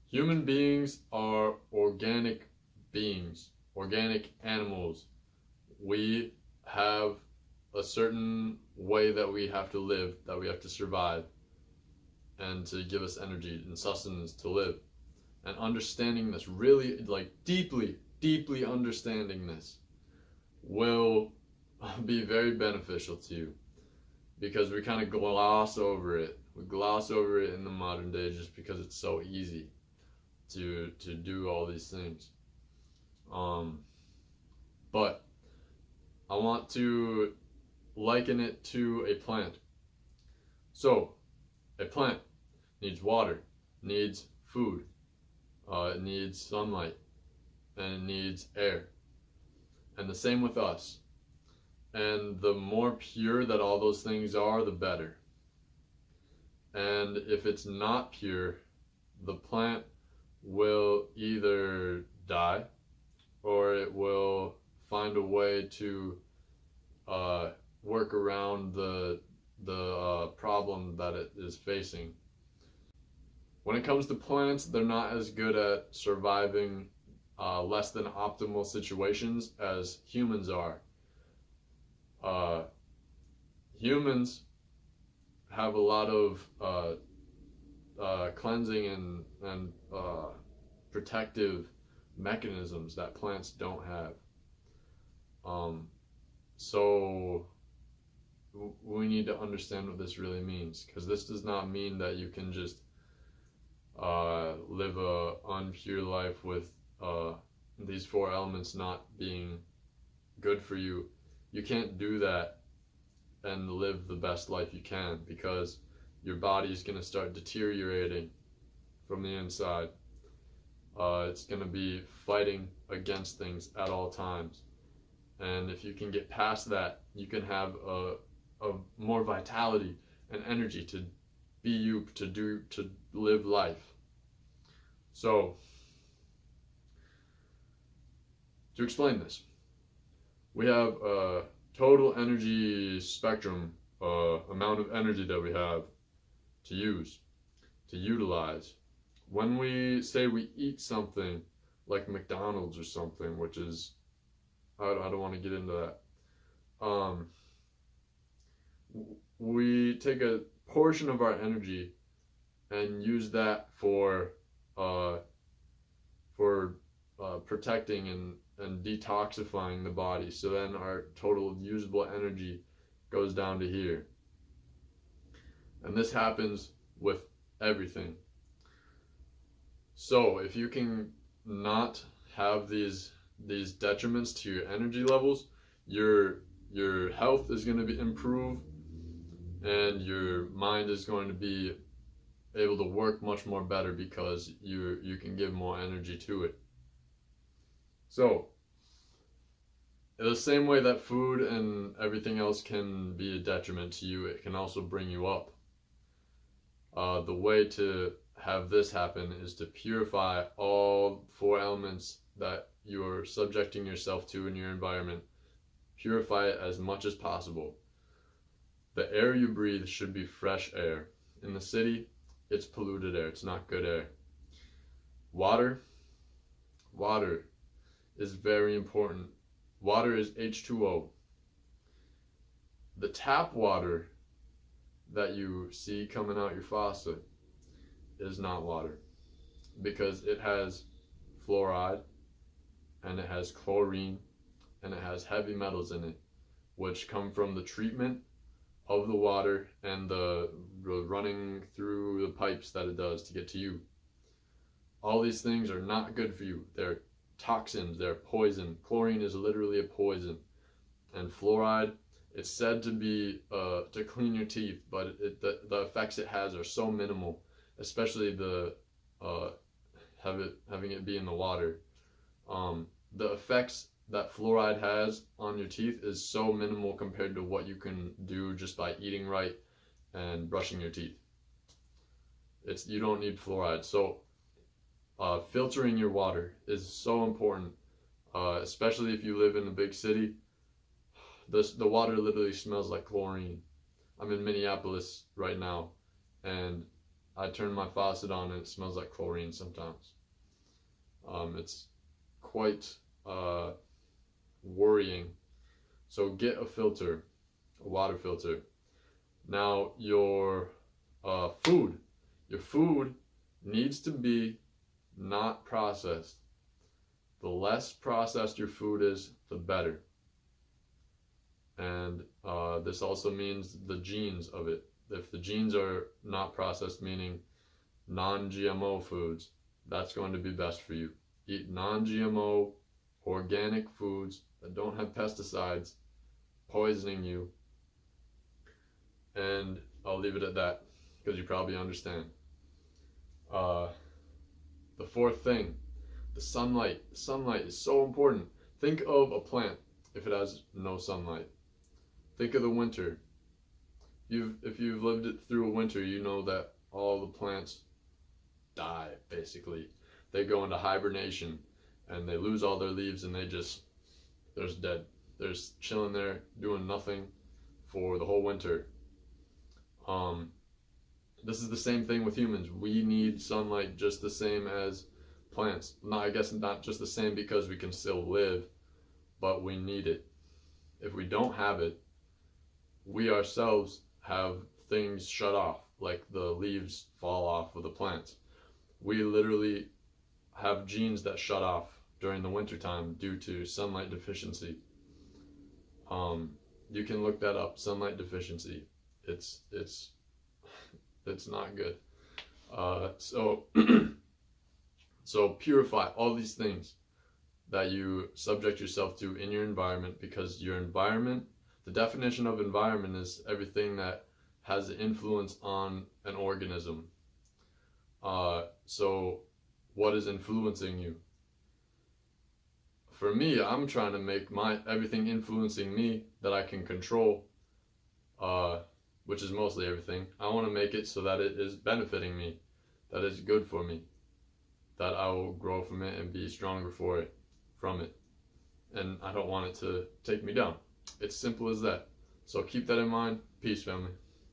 Human beings are organic beings, organic animals. We have a certain way that we have to live, that we have to survive, and to give us energy and sustenance to live. And understanding this, really like deeply understanding this, will be very beneficial to you, because we kind of gloss over it. We gloss over it in the modern day just because it's so easy to do all these things. But I want to liken it to a plant. So, a plant needs water, needs food, it needs sunlight, and it needs air. And the same with us. And the more pure that all those things are, the better. And if it's not pure, the plant will either die, or it will find a way to work around the problem that it is facing. When it comes to plants, they're not as good at surviving less than optimal situations as humans are. Humans have a lot of cleansing and protective mechanisms that plants don't have. So we need to understand what this really means, because this does not mean that you can just live a unpure life with these four elements not being good for you. You can't do that and live the best life you can, because your body is going to start deteriorating from the inside. It's going to be fighting against things at all times. And if you can get past that, you can have a more vitality and energy to be you, to live life. So, to explain this, we have a total energy spectrum, amount of energy that we have to use, to utilize. When we say we eat something like McDonald's or something, which is, I don't want to get into that. We take a portion of our energy and use that for protecting and detoxifying the body. So then our total usable energy goes down to here. And this happens with everything. So if you can not have these detriments to your energy levels, your health is going to improve, and your mind is going to be able to work much more better, because you can give more energy to it. So, in the same way that food and everything else can be a detriment to you, it can also bring you up. The way to have this happen is to purify all four elements that you're subjecting yourself to in your environment. Purify it as much as possible. The air you breathe should be fresh air. In the city, it's polluted air. It's not good air. Water is very important. Water is H2O. The tap water that you see coming out your faucet is not water, because it has fluoride, and it has chlorine, and it has heavy metals in it, which come from the treatment of the water and the running through the pipes that it does to get to you. All these things are not good for you. They're toxins, they're poison. Chlorine is literally a poison. And fluoride, it's said to be to clean your teeth, but the effects it has are so minimal, especially the having it be in the water. The effects that fluoride has on your teeth is so minimal compared to what you can do just by eating right and brushing your teeth. You don't need fluoride. So filtering your water is so important, especially if you live in a big city. The water literally smells like chlorine. I'm in Minneapolis right now, and I turn my faucet on and it smells like chlorine sometimes. It's quite worrying. So get a filter, a water filter. Now your food needs to be not processed. The less processed your food is, the better. And this also means the genes of it. If the genes are not processed, meaning non-GMO foods, that's going to be best for you. Eat non-GMO, organic foods that don't have pesticides poisoning you. And I'll leave it at that, because you probably understand. The fourth thing, the sunlight. Sunlight is so important. Think of a plant if it has no sunlight. Think of the winter. If you've lived it through a winter, you know that all the plants die, basically. They go into hibernation and they lose all their leaves and they're just dead. They're just chilling there doing nothing for the whole winter. This is the same thing with humans. We need sunlight just the same as plants. No, I guess not just the same, because we can still live, but we need it. If we don't have it, we ourselves have things shut off, like the leaves fall off of the plants. We literally have genes that shut off during the wintertime due to sunlight deficiency. You can look that up, sunlight deficiency. It's not good. So purify all these things that you subject yourself to in your environment, because your environment, the definition of environment is everything that has influence on an organism. So what is influencing you? For me, I'm trying to make everything influencing me that I can control, which is mostly everything. I want to make it so that it is benefiting me, that it's good for me, that I will grow from it and be stronger from it. And I don't want it to take me down. It's simple as that. So keep that in mind. Peace, family.